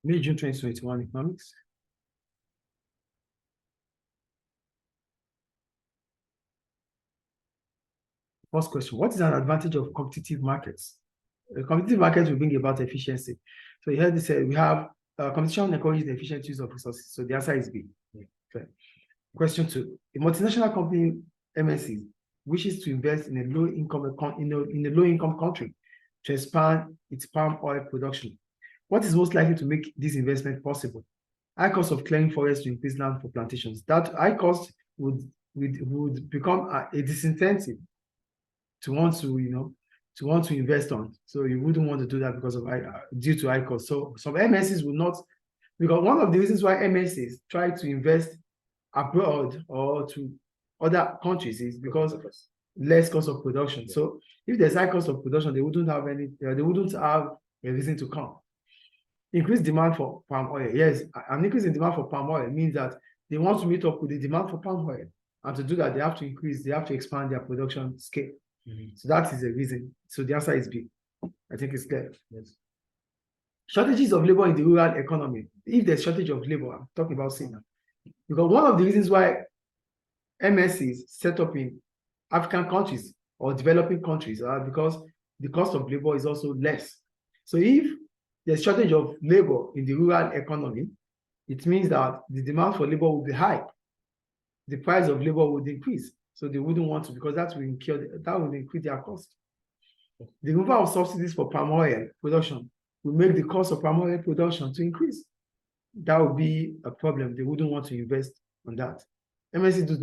May, June 2021 economics. First question, what is an advantage of competitive markets? The competitive markets will bring about efficiency. So you heard this, we have competition encourages the efficient use of resources. So the answer is B. Okay. Question 2, a multinational company, MNC, wishes to invest in a low-income country to expand its palm oil production. What is most likely to make this investment possible? High cost of clearing forests to increase land for plantations. That high cost would become a disincentive to want to invest on. So you wouldn't want to do that because of due to high cost. So some MNCs will not, because one of the reasons why MNCs try to invest abroad or to other countries is because of less cost of production. Yeah. So if there's high cost of production, they wouldn't have a reason to come. Increased demand for palm oil. Yes, an increase in demand for palm oil means that they want to meet up with the demand for palm oil. And to do that, they have to expand their production scale. So that is the reason. So the answer is B. I think it's clear. Yes. Shortages of labor in the rural economy. If there's shortage of labor, I'm talking about SINA. Because one of the reasons why MSCs set up in African countries or developing countries are because the cost of labor is also less. So if there's shortage of labor in the rural economy, it means that the demand for labor will be high. The price of labor would increase. So they wouldn't want to, because that will increase their cost. The removal of subsidies for palm oil production will make the cost of palm oil production to increase. That would be a problem. They wouldn't want to invest on that. MNCs do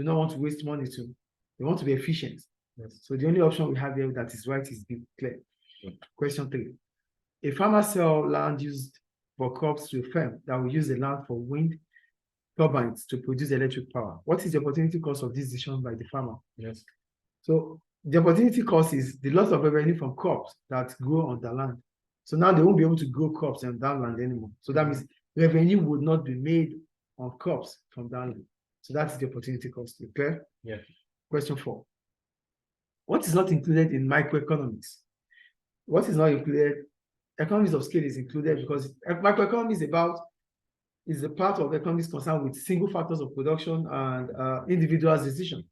not want to waste money too. They want to be efficient. Yes. So the only option we have here that is right is B, clear. Yes. Question 3. A farmer sells land used for crops to a firm that will use the land for wind turbines to produce electric power. What is the opportunity cost of this decision by the farmer? Yes. So the opportunity cost is the loss of revenue from crops that grow on the land. So now they won't be able to grow crops on that land anymore. So that means revenue would not be made on crops from that land. So that's the opportunity cost. Okay? Yeah. Question 4. What is not included in microeconomics? What is not included? Economies of scale is included because microeconomics is a part of economics concerned with single factors of production and individuals' decision.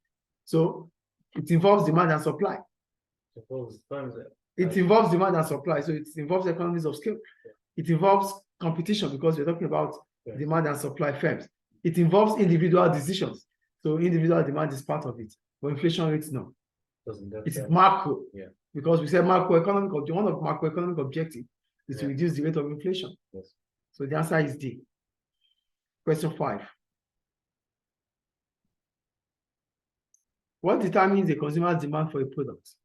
So it involves demand and supply. It involves demand and supply. So it involves economies of scale. It involves competition because we're talking about demand and supply firms. It involves individual decisions. So individual demand is part of it. But inflation rates, no. It is macro. Yeah. Because we said one of macroeconomic objectives is to reduce the rate of inflation. Yes. So the answer is D. Question 5. What determines the consumer's demand for a product?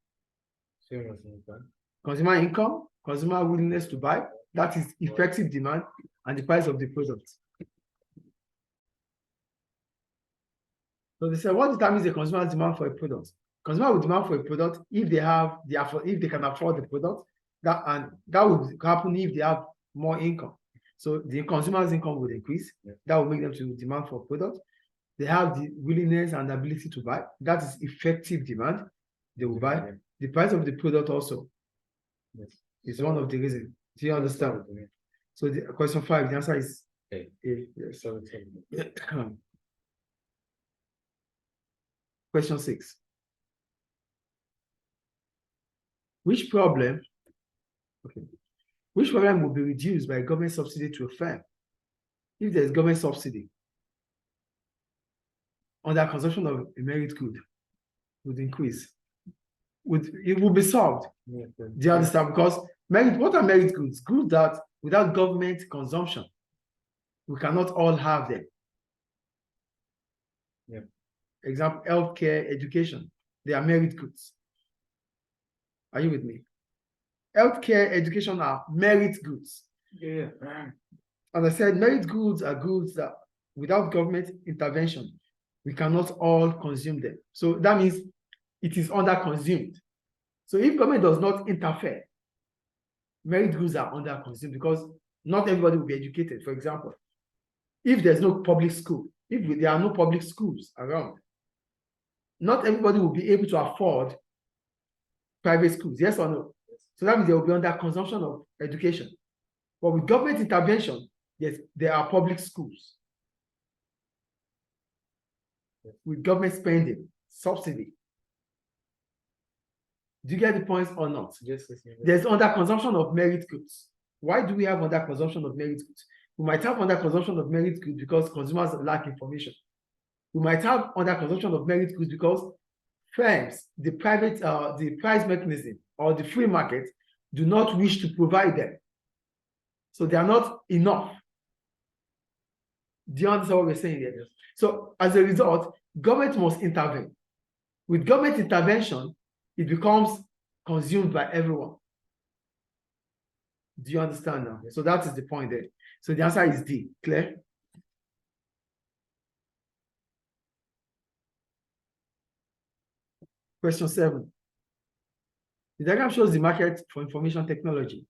Consumer income, consumer willingness to buy, that is effective demand, and the price of the product. So they say, what determines the consumer's demand for a product? Consumer will demand for a product if they can afford the product, that would happen if they have more income. So the consumer's income would increase. Yeah. That will make them to demand for a product. They have the willingness and ability to buy. That is effective demand. They will buy. Yeah. The price of the product also is one of the reasons. Do you understand? Yeah. So the question 5, the answer is A. Yes. Question 6. Which problem will be reduced by government subsidy to a firm? If there's government subsidy on the consumption of a merit good would increase. It will be solved. Yeah. Do you understand? Because what are merit goods? Goods that without government consumption, we cannot all have them. Yeah. Example, healthcare, education, they are merit goods. Are you with me? Healthcare, education are merit goods. Yeah. And I said merit goods are goods that without government intervention, we cannot all consume them. So that means it is under-consumed. So if government does not interfere, merit goods are under-consumed because not everybody will be educated. For example, if there's no public school, if there are no public schools around, not everybody will be able to afford private schools, yes or no? So that means there will be under consumption of education. But with government intervention, yes, there are public schools. With government spending, subsidy. Do you get the points or not? Yes. There's under-consumption of merit goods. Why do we have under-consumption of merit goods? We might have under-consumption of merit goods because consumers lack information. We might have under-consumption of merit goods because firms, the price mechanism or the free market do not wish to provide them. So they are not enough. Do you understand what we're saying here? Yes. So as a result, government must intervene. With government intervention, it becomes consumed by everyone. Do you understand now? So that is the point there. So the answer is D. Clear? Question 7. The diagram shows the market for information technology,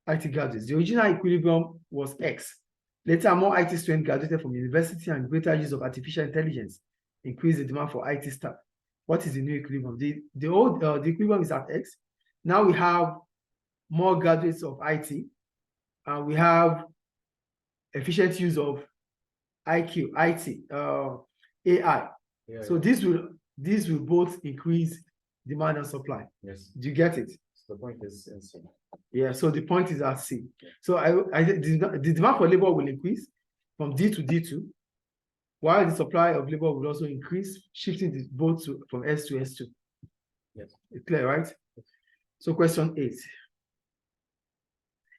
IT graduates. The original equilibrium was X. Later, more IT students graduated from university and greater use of artificial intelligence increased the demand for IT staff. What is the new equilibrium? The equilibrium is at X. Now we have more graduates of IT, and we have efficient use of IT, AI. Yeah, so these will both increase demand and supply. Yes. Do you get it? So the point is in C. Yeah, so the point is at C. Yeah. So the demand for labor will increase from D to D2, while the supply of labor will also increase, shifting the both from S to S2. Yes. It's clear, right? Yes. So question 8.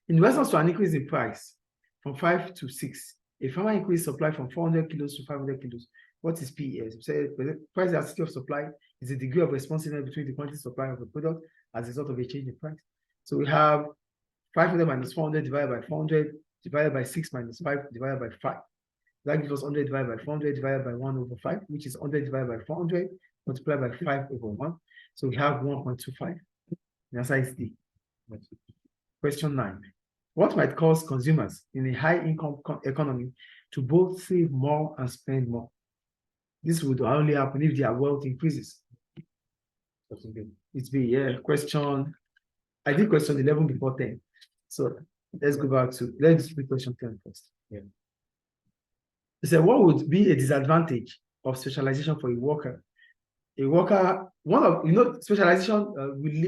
In response to an increase in price from 5 to 6, a farmer increased supply from 400 kilos to 500 kilos. What is PES? So price elasticity of supply is the degree of responsiveness between the quantity supply of a product as a result of a change in price. So we have 500 minus 400 divided by 400 divided by 6 minus 5 divided by 5. That gives us 100 divided by 400 divided by 1 over 5, which is 100 divided by 400 multiplied by 5 over 1. So we have 1.25. The answer is D. Question 9. What might cause consumers in a high-income economy to both save more and spend more? This would only happen if their wealth increases. It's B, yeah. I did question 11 before 10. So let's go back to, let's do question 10 first. Yeah. It said, what would be a disadvantage of specialization for a worker? A worker, specialization,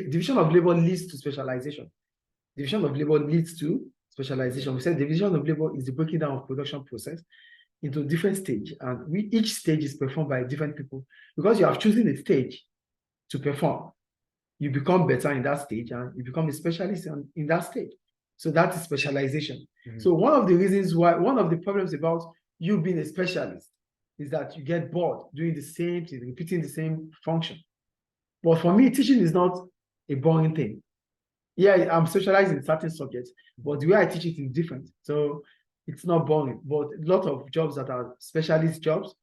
division of labor leads to specialization. Division of labor leads to specialization. We said division of labor is the breaking down of production process into different stages, and each stage is performed by different people. Because you have chosen a stage to perform, you become better in that stage and you become a specialist in that stage. So that is specialization. Mm-hmm. So one of the problems about you being a specialist is that you get bored doing the same thing, repeating the same function. But for me, teaching is not a boring thing. Yeah, I'm specialized in certain subjects, but the way I teach it is different. So it's not boring. But a lot of jobs that are specialist jobs,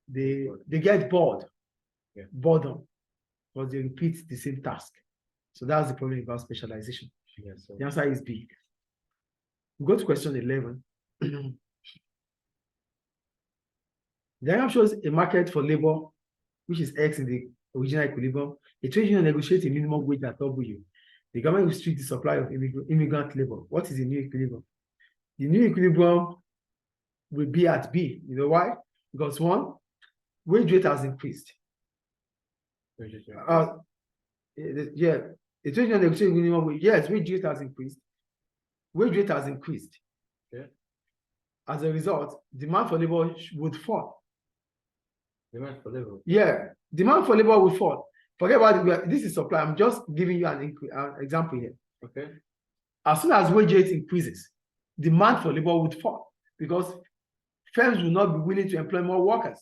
they get bored, boredom, because they repeat the same task. So that's the problem about specialization. Yes, the answer is B. We go to question 11. The diagram shows a market for labor, which is X in the original equilibrium. A trade union negotiates a minimum wage at W. The government restricts the supply of immigrant labor. What is the new equilibrium? The new equilibrium will be at B. You know why? Because one, wage rate has increased. The trade union negotiates minimum wage. Yes, wage rate has increased. Wage rate has increased. Okay. As a result, demand for labor would fall. Demand for labor? Yeah, demand for labor would fall. Forget about this is supply. I'm just giving you an example here. Okay. As soon as wage rate increases, demand for labor would fall because firms will not be willing to employ more workers.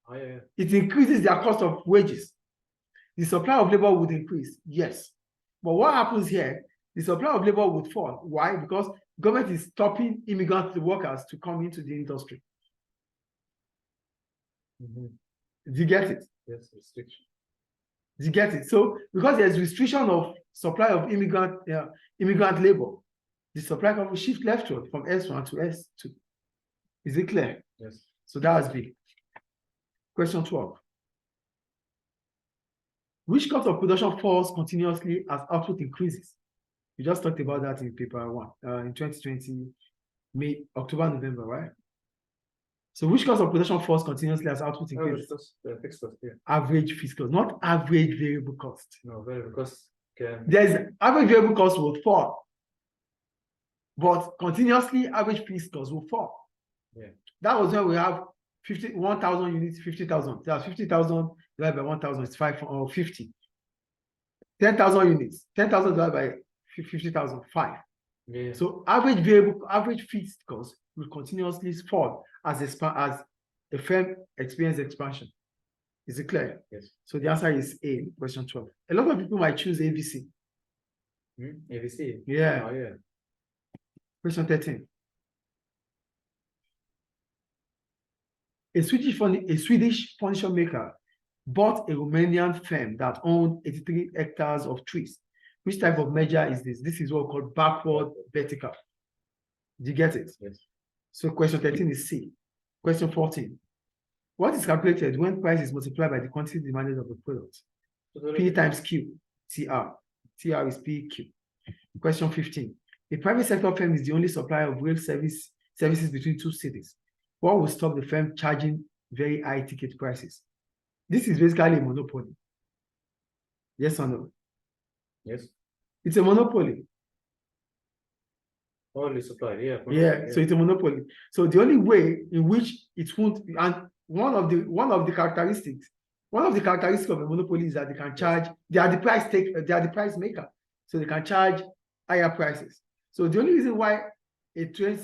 Oh, yeah. It increases their cost of wages. The supply of labor would increase, yes. But what happens here? The supply of labor would fall. Why? Because government is stopping immigrant workers to come into the industry. Mm-hmm. Do you get it? Yes, restriction. Do you get it? So because there's restriction of supply of immigrant labor, the supply can shift leftward from S1 to S2. Is it clear? Yes. So that is B. Question 12. Which cost of production falls continuously as output increases? We just talked about that in paper one, in 2020, October, November, right? So which cost of production falls continuously as output increases? Fixed cost, yeah. Average fixed cost, not average variable cost. No, variable cost can. There's average variable cost will fall, but continuously average fixed cost will fall. Yeah. That was when we have 1,000 units, 50,000. That's 50,000 divided by 1,000 is 5 or 50. 10,000 units, 10,000 divided by 50,000, 5. Yeah. So average fixed cost will continuously fall as a firm experience expansion. Is it clear? Yes. So the answer is A, question 12. A lot of people might choose ABC. ABC. Yeah. Oh, yeah. Question 13. A Swedish furniture maker bought a Romanian firm that owned 83 hectares of trees. Which type of measure is this? This is what we call backward vertical. Do you get it? Yes. So question 13 is C. Question 14. What is calculated when price is multiplied by the quantity demanded of the product? P times Q, TR. TR is PQ. Question 15. A private sector firm is the only supplier of rail services between two cities. What will stop the firm charging very high ticket prices? This is basically a monopoly. Yes or no? Yes. It's a monopoly. Only supply, yeah. Yeah, so it's a monopoly. So the only way in which it won't, and one of the characteristics of a monopoly is that they can charge, they are the price maker. So they can charge higher prices. So the only reason why a rail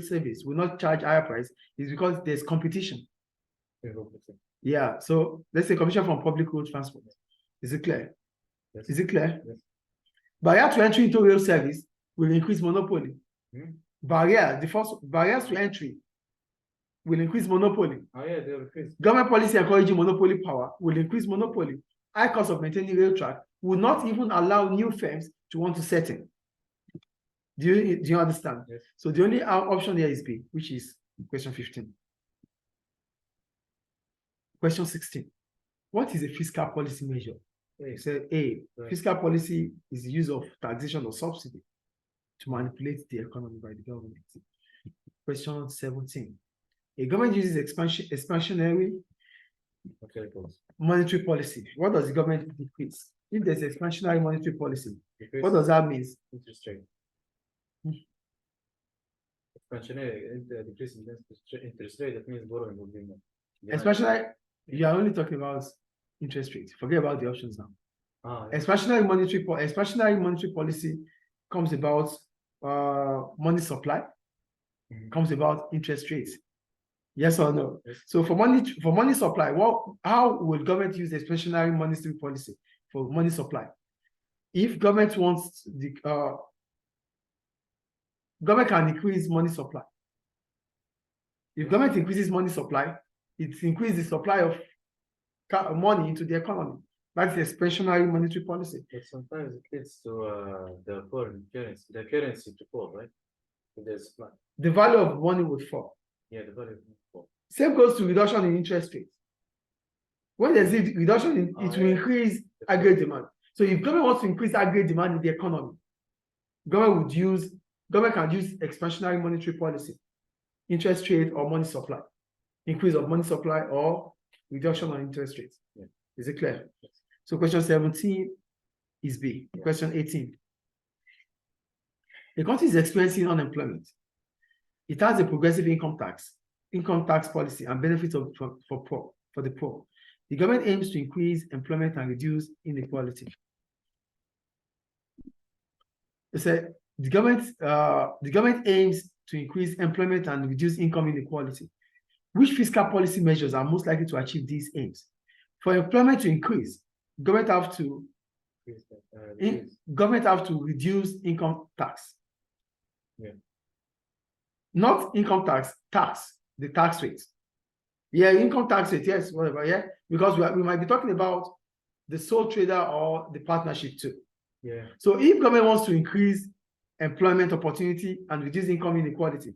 service will not charge higher price is because there's competition. Yeah, so let's say competition from public road transport. Is it clear? Yes. Is it clear? Yes. Barrier to entry into rail service will increase monopoly. Barriers to entry will increase monopoly. Oh, yeah, they'll increase. Government policy encouraging monopoly power will increase monopoly. High cost of maintaining rail track will not even allow new firms to want to set in. Do you understand? Yes. So the only option here is B, which is question 15. Question 16. What is a fiscal policy measure? Say A, fiscal policy is the use of taxation or subsidy to manipulate the economy by the government. Question 17. A government uses expansionary monetary policy. What does the government decrease? If there's expansionary monetary policy, what does that mean? Interest rate. Expansionary decrease in interest rate, that means borrowing will be more. Expansionary, you are only talking about interest rate. Forget about the options now. Yeah. Expansionary monetary policy comes about money supply, comes about interest rates. Yes or no? Yes. So for money supply, how will government use expansionary monetary policy for money supply? If government wants government can increase money supply. If government increases money supply, it increases the supply of money into the economy. That's the expansionary monetary policy. But sometimes it leads to the foreign currency, to fall, right? If there's supply. The value of money would fall. Yeah, the value will fall. Same goes to reduction in interest rates. When there's a reduction, it will increase aggregate demand. So if government wants to increase aggregate demand in the economy, government can use expansionary monetary policy, interest rate or money supply, increase of money supply or reduction on interest rates. Yeah. Is it clear? Yes. So question 17 is B. Yeah. Question 18. The country is experiencing unemployment. It has a progressive income tax policy and benefits for the poor. The government aims to increase employment and reduce inequality. They said the government aims to increase employment and reduce income inequality. Which fiscal policy measures are most likely to achieve these aims? For employment to increase, government have to reduce income tax. Yeah. Not income tax, the tax rate. Yeah, income tax rate, yes, whatever, yeah. Because we might be talking about the sole trader or the partnership too. Yeah. So if government wants to increase employment opportunity and reduce income inequality,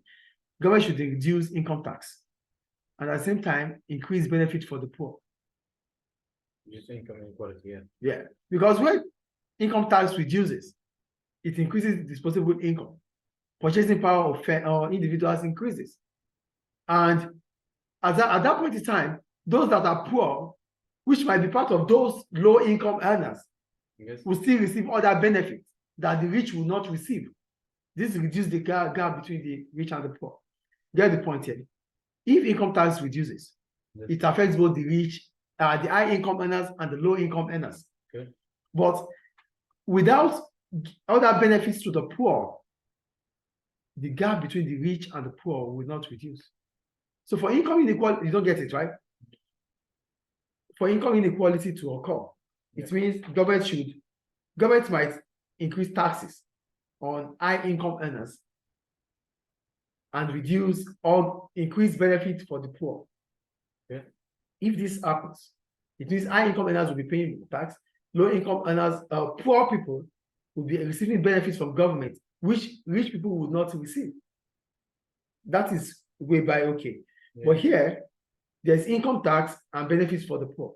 government should reduce income tax. And at the same time, increase benefit for the poor. Reduce income inequality, yeah. Yeah, because when income tax reduces, it increases disposable income. Purchasing power of individuals increases. And at that point in time, those that are poor, which might be part of those low income earners, Yes. will still receive other benefits that the rich will not receive. This reduces the gap between the rich and the poor. Get the point here. If income tax reduces, Yes. it affects both the rich, the high income earners and the low income earners. Okay. But without other benefits to the poor, the gap between the rich and the poor will not reduce. So for income inequality, you don't get it, right? For income inequality to occur, it means government might increase taxes on high income earners and reduce or increase benefit for the poor. Yeah. If this happens, it means high income earners will be paying tax, low income earners, poor people will be receiving benefits from government, which rich people would not receive. That is whereby okay. Yeah. But here, there's income tax and benefits for the poor.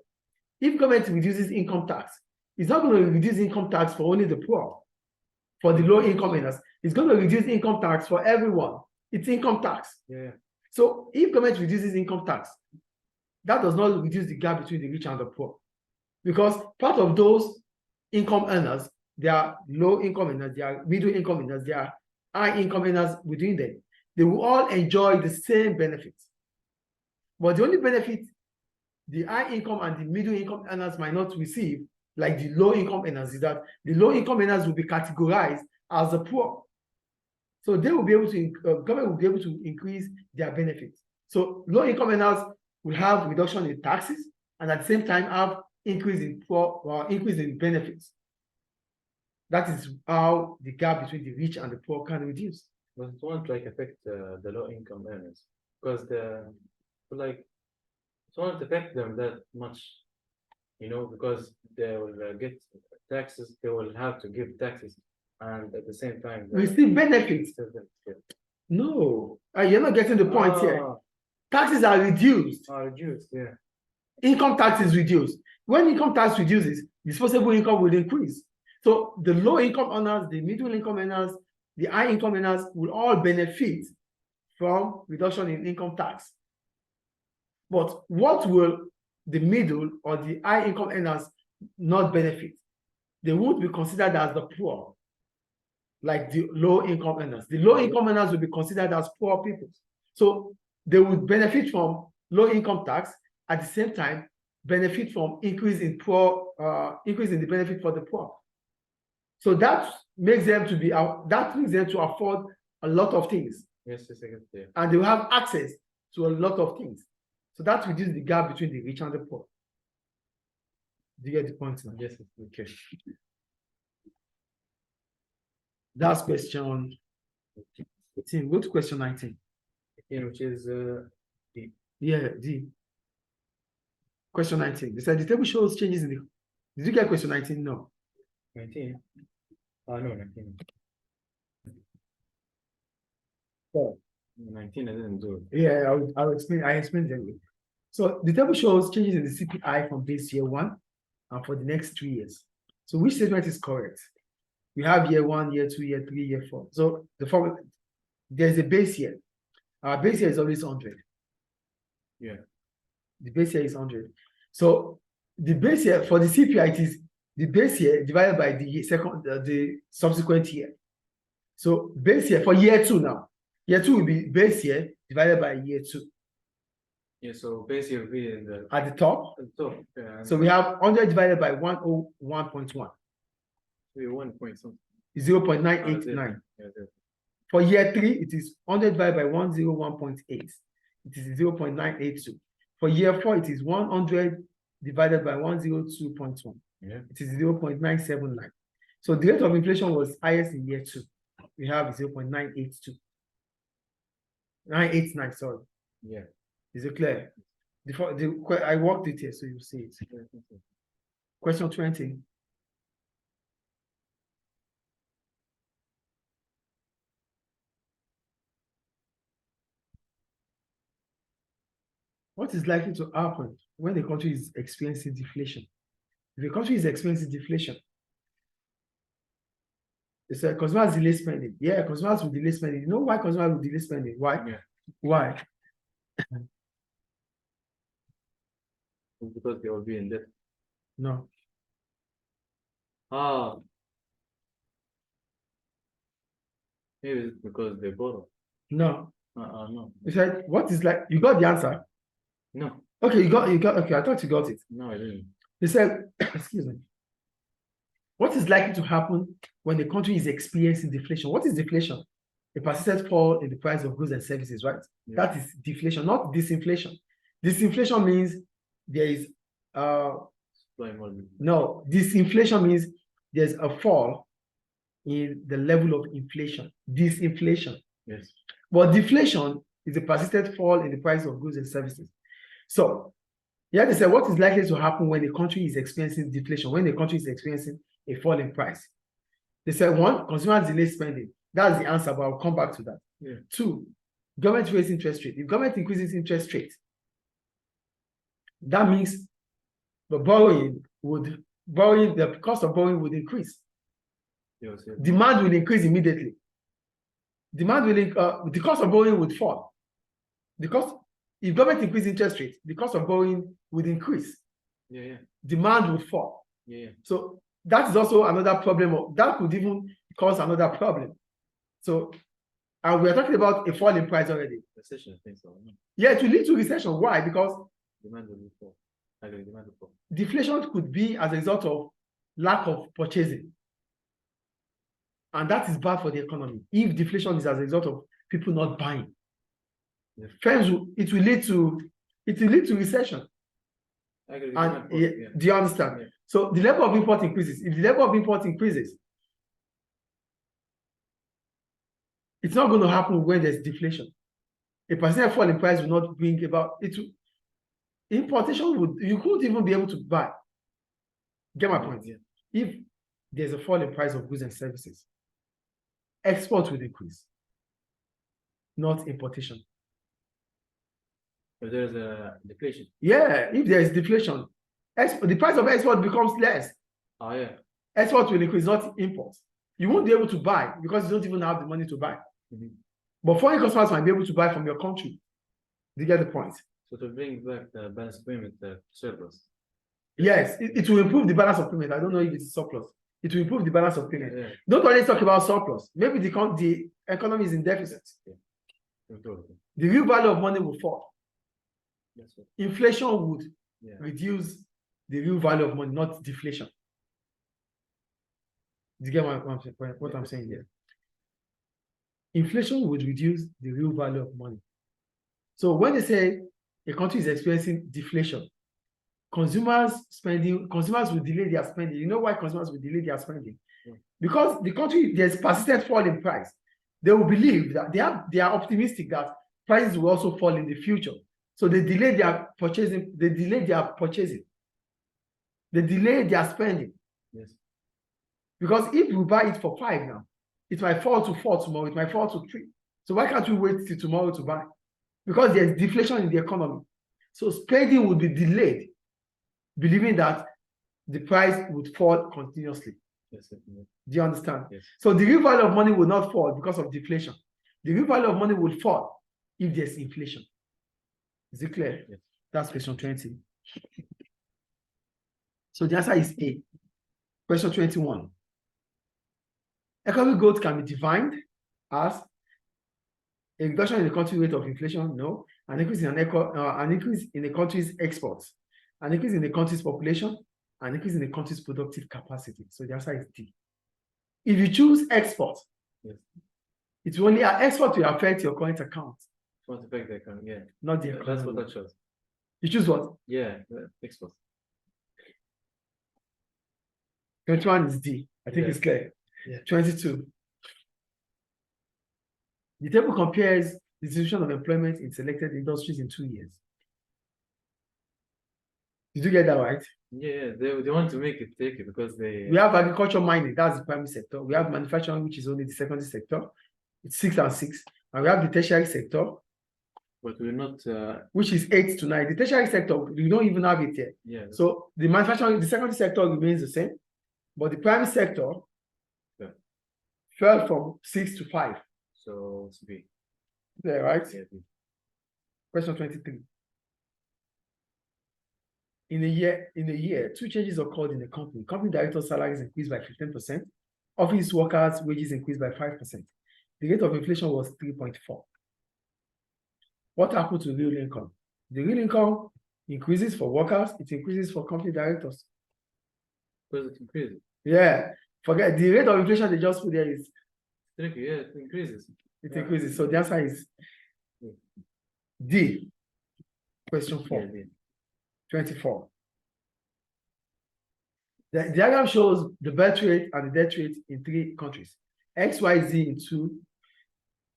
If government reduces income tax, it's not going to reduce income tax for only the poor, for the low income earners. It's going to reduce income tax for everyone. It's income tax. Yeah. So if government reduces income tax, that does not reduce the gap between the rich and the poor. Because part of those income earners, they are low income earners, they are middle income earners, they are high income earners within them. They will all enjoy the same benefits. But the only benefit the high income and the middle income earners might not receive, like the low income earners, is that the low income earners will be categorized as the poor. So they will be able to, government will be able to increase their benefits. So low income earners will have reduction in taxes and at the same time have increase in benefits. That is how the gap between the rich and the poor can reduce. But it won't like affect the low income earners because it won't affect them that much, because they will get taxes, they will have to give taxes, and at the same time receive benefits. No, you're not getting the point here. Taxes are reduced. Reduced, yeah. Income tax is reduced. When income tax reduces, disposable income will increase. So the low income earners, the middle income earners, the high income earners will all benefit from reduction in income tax. But what will the middle or the high income earners not benefit? They won't be considered as the poor, like the low income earners. The low income earners will be considered as poor people. So they would benefit from low income tax, at the same time benefit from increase in the benefit for the poor. So that makes them to afford a lot of things. Yes, yes, yeah. And they will have access to a lot of things. So that reduces the gap between the rich and the poor. Do you get the point now? Yes, okay. That's question 18. Go to question 19. Which is D. Yeah, D. Question 19. They said the table shows changes in the. Did you get question 19? No. 19. No, 19. Oh. 19, I didn't do it. Yeah, I'll explain. I explained it anyway. So the table shows changes in the CPI from base year 1 and for the next 3 years. So which statement is correct? We have year 1, year 2, year 3, year 4. So there's a base year. Our base year is always 100. Yeah. The base year is 100. So the base year for the CPI, it is the base year divided by the subsequent year. So base year for year 2 now. Year 2 will be base year divided by year 2. Yeah, so base year will be at the top. At the top. Yeah. So we have 100 divided by 101.1. 1 point something. 0.989. For year 3, it is 100 divided by 101.8. It is 0.982. For year 4, it is 100 divided by 102.1. Yeah. It is 0.979. So the rate of inflation was highest in year 2. We have 0.982. 989, sorry. Yeah. Is it clear? I worked it here, so you see it. Question 20. What is likely to happen when the country is experiencing deflation? If the country is experiencing deflation, They said consumers delay spending. Yeah, consumers will delay spending. You know why consumers will delay spending? Why? Yeah. Why? Because they will be in debt. No. Ah. Maybe it's because they borrow. No. No. They said, what is like? You got the answer. No. Okay, you got. Okay, I thought you got it. No, I didn't. They said, excuse me. What is likely to happen when the country is experiencing deflation? What is deflation? A persistent fall in the price of goods and services, right? Yeah. That is deflation, not disinflation. Disinflation means there is no, disinflation means there's a fall in the level of inflation. Disinflation. Yes. But deflation is a persistent fall in the price of goods and services. So, yeah, they said what is likely to happen when the country is experiencing deflation, when the country is experiencing a fall in price. They said, one, consumers delay spending. That's the answer, but I'll come back to that. Yeah. Two, government raise interest rate. If government increases interest rate, that means the cost of borrowing would increase. Yes. Demand will increase immediately. The cost of borrowing would fall. If government increases interest rate, the cost of borrowing would increase. Yeah. Demand would fall. Yeah. So that is also another problem. That could even cause another problem. So, and we are talking about a fall in price already. Recession, I think so. Yeah, it will lead to recession. Why? Because demand will fall. Demand will fall. Deflation could be as a result of lack of purchasing. And that is bad for the economy. If deflation is as a result of people not buying, it will lead to recession. And do you understand? Yeah. So the level of import increases. If the level of import increases, it's not going to happen when there's deflation. A percent fall in price will not bring about it. Importation you couldn't even be able to buy. Get my point? Yeah. If there's a fall in price of goods and services, export will increase, not importation. If there's a deflation. Yeah, if there is deflation, the price of export becomes less. Oh yeah. Export will increase, not import. You won't be able to buy because you don't even have the money to buy. Mm-hmm. But foreign customers might be able to buy from your country. Do you get the point? So to bring back the balance of payment surplus. Yes, it will improve the balance of payment. I don't know if it's surplus. It will improve the balance of payment. Yeah. Don't always talk about surplus. Maybe the economy is in deficit. Yeah. The real value of money will fall. That's right. Inflation would reduce the real value of money, not deflation. Do you get what I'm saying here? Inflation would reduce the real value of money. So when they say a country is experiencing deflation, consumers will delay their spending. You know why consumers will delay their spending? Because the country, there's persistent fall in price. They will believe that they are optimistic that prices will also fall in the future. So they delay their purchasing, they delay their spending. Yes. Because if we buy it for 5 now, it might fall to 4 tomorrow, it might fall to 3. So why can't we wait till tomorrow to buy? Because there's deflation in the economy. So spending would be delayed, believing that the price would fall continuously. Yes, definitely. Do you understand? Yes. So the real value of money will not fall because of deflation. The real value of money will fall if there's inflation. Is it clear? Yes. That's question 20. So the answer is A. Question 21. Economic growth can be defined as a reduction in the country rate of inflation, no. An increase in the country's exports, an increase in the country's population, an increase in the country's productive capacity. So the answer is D. If you choose export, yes, it's only export will affect your current account. Won't affect the economy, yeah. Not the economy. That's what that shows. You choose what? Yeah, export. 21 is D. I think it's clear. Yeah. 22. The table compares the distribution of employment in selected industries in 2 years. Did you get that right? Yeah, they want to make it tricky because we have agriculture, mining, that's the primary sector. We have manufacturing, which is only the secondary sector. It's 6 and 6. And we have the tertiary sector. But we're not which is 8 to 9. The tertiary sector, we don't even have it yet. Yeah. So the manufacturing, the secondary sector remains the same, but the primary sector fell from 6 to 5. So it's B. Yeah, right? Yeah, B. Question 23. In a year, two changes occurred in the company. Company director salaries increased by 15%. Office workers' wages increased by 5%. The rate of inflation was 3.4. What happened to real income? The real income increases for workers, it increases for company directors. Because it increases. Yeah, forget the rate of inflation they just put there is Tricky, yeah, it increases. it Yeah. increases. So the answer is Yeah. D. Question 4, Yeah, D. 24. The diagram shows the birth rate and the death rate in 3 countries. XYZ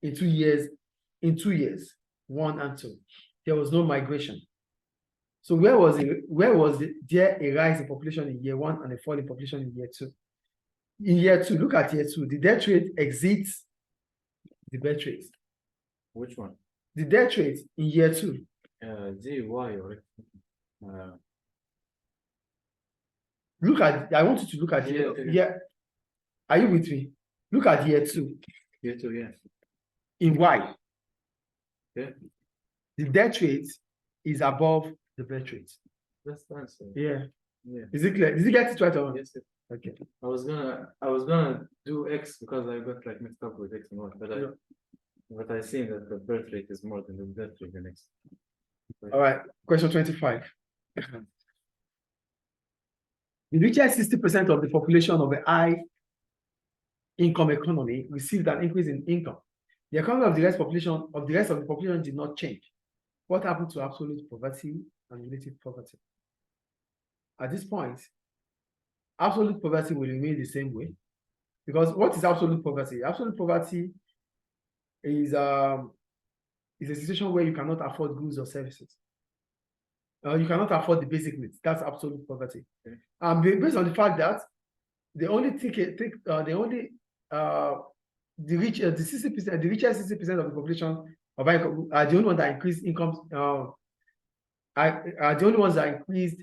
in 2 years, 1 and 2. There was no migration. So where was there a rise in population in year 1 and a fall in population in year 2? In year 2, look at year 2, the death rate exceeds the birth rate. Which one? The death rate in year 2. Z, Y, or Look at, I want you to look at Yeah, year. Yeah. Are you with me? Look at year 2 year 2, yeah. in Y. Yeah. The death rate is above the birth rate. That's the answer. Yeah. Yeah. Is it clear? Did you get it right or not? Yes, yes. Okay. I was gonna do X because I got like mixed up with X and Y, but I see that the birth rate is more than the death rate in X. All right. Question 25. The richest 60% of the population of a high income economy received an increase in income. The economy of the rest of the population did not change. What happened to absolute poverty and relative poverty? At this point, absolute poverty will remain the same way. Because what is absolute poverty? Absolute poverty is a situation where you cannot afford goods or services. You cannot afford the basic needs. That's absolute poverty. Okay. And based on the fact that the richest 60% of the population are the only ones that increased income. Are the only ones that increased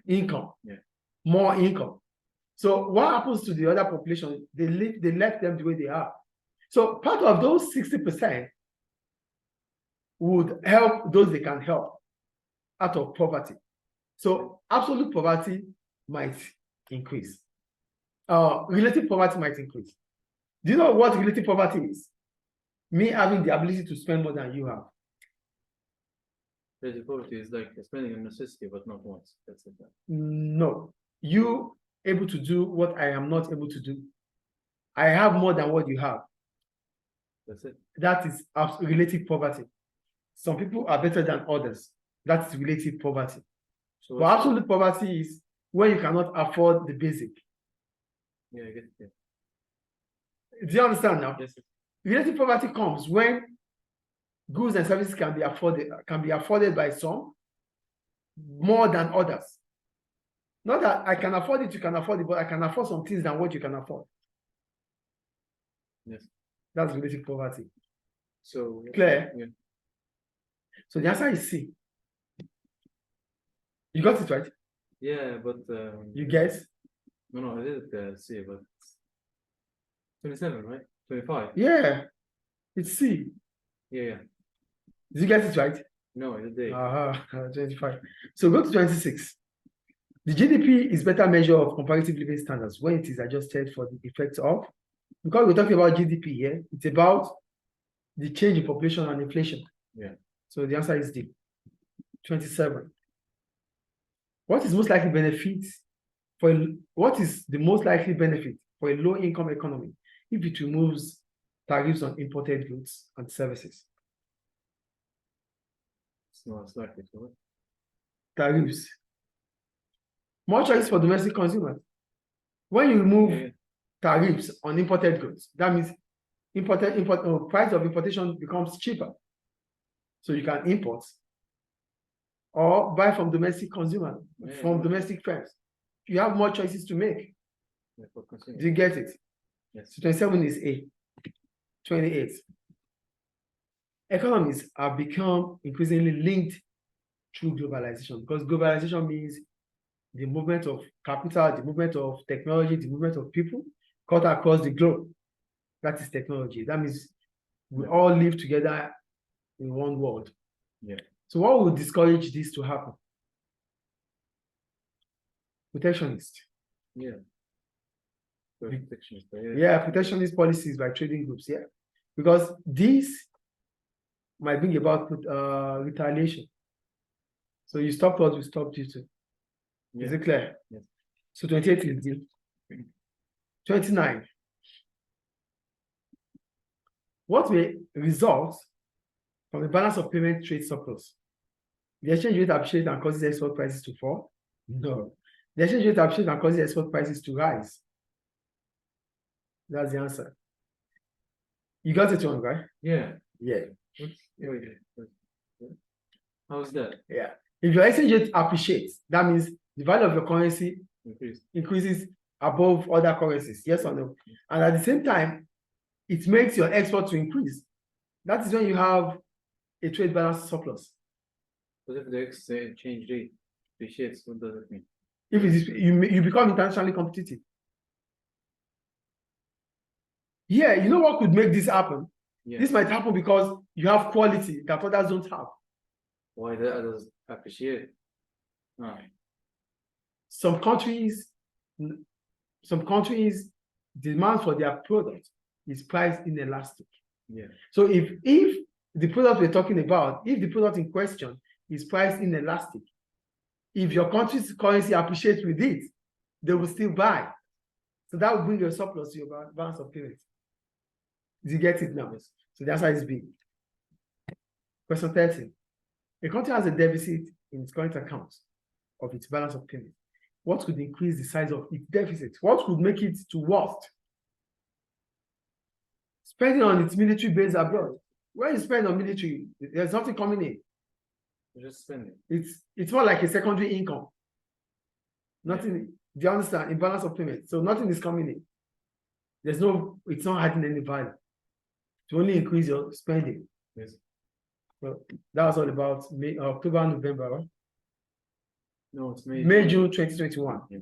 income, Yeah. more income. So what happens to the other population? They left them the way they are. So part of those 60% would help those they can help out of poverty. So absolute poverty might increase. Relative poverty might increase. Do you know what relative poverty is? Me having the ability to spend more than you have. Relative poverty is like spending a necessity, but not once. That's it. No, you able to do what I am not able to do. I have more than what you have. That's it. That is relative poverty. Some people are better than others. That's relative poverty. So but absolute poverty is when you cannot afford the basic. Yeah, I get it. Do you understand now? Yes. Relative poverty comes when goods and services can be afforded by some more than others. Not that I can afford it, you can afford it, but I can afford some things than what you can afford. Yes. That's relative poverty. So clear? Yeah. So the answer is C. You got it right? Yeah, but you guess? No, I did C, but 27, right? 25. Yeah, it's C. Yeah. Did you get it right? No, I did. 25. So go to 26. The GDP is better measure of comparative living standards when it is adjusted for the effects of, because we're talking about GDP here, it's about the change in population and inflation. Yeah. So the answer is D. 27. What is the most likely benefit for a low-income economy if it removes tariffs on imported goods and services? It's not likely to. Tariffs. More choice for domestic consumers. When you remove tariffs on imported goods, that means price of importation becomes cheaper. So you can import or buy from domestic consumers, from domestic firms. You have more choices to make. Do you get it? Yes. So 27 is A. 28. Economies have become increasingly linked through globalization, because globalization means the movement of capital, the movement of technology, the movement of people cut across the globe. That is technology. That means we all live together in one world. Yeah. So what would discourage this to happen? Protectionist. Yeah. Protectionist, yeah. Yeah, protectionist policies by trading groups. Yeah, because this might bring about retaliation. So you stop what we stopped you to. Is it clear? Yes. So 28 is the 29. What may result from the balance of payment trade surplus? The exchange rate appreciates and causes export prices to fall? No. The exchange rate appreciates and causes export prices to rise. That's the answer. You got it wrong, right? Yeah. Yeah. How is that? Yeah. If your exchange rate appreciates, that means the value of your currency increases above other currencies. Yes or no? And at the same time, it makes your export to increase. That is when you have a trade balance surplus. But if the exchange rate appreciates, what does it mean? If it is, you become internationally competitive. Yeah, you know what could make this happen? Yeah. This might happen because you have quality that others don't have. Why the others appreciate? Some countries, demand for their product is priced inelastic. Yeah. So if the product we're talking about, if the product in question is priced inelastic, if your country's currency appreciates with it, they will still buy. So that will bring your surplus to your balance of payments. Do you get it now? Yes. So the answer is B. Question 13. A country has a deficit in its current account of its balance of payments. What could increase the size of its deficit? What could make it to worst? Spending on its military base abroad. When you spend on military, there's nothing coming in. You're just spending. It's more like a secondary income. Nothing. Yeah. Do you understand? In balance of payments. So nothing is coming in. It's not adding any value. To only increase your spending. Yes. Well, that was all about October, November, right? No, it's May. May, June 2021. Yeah.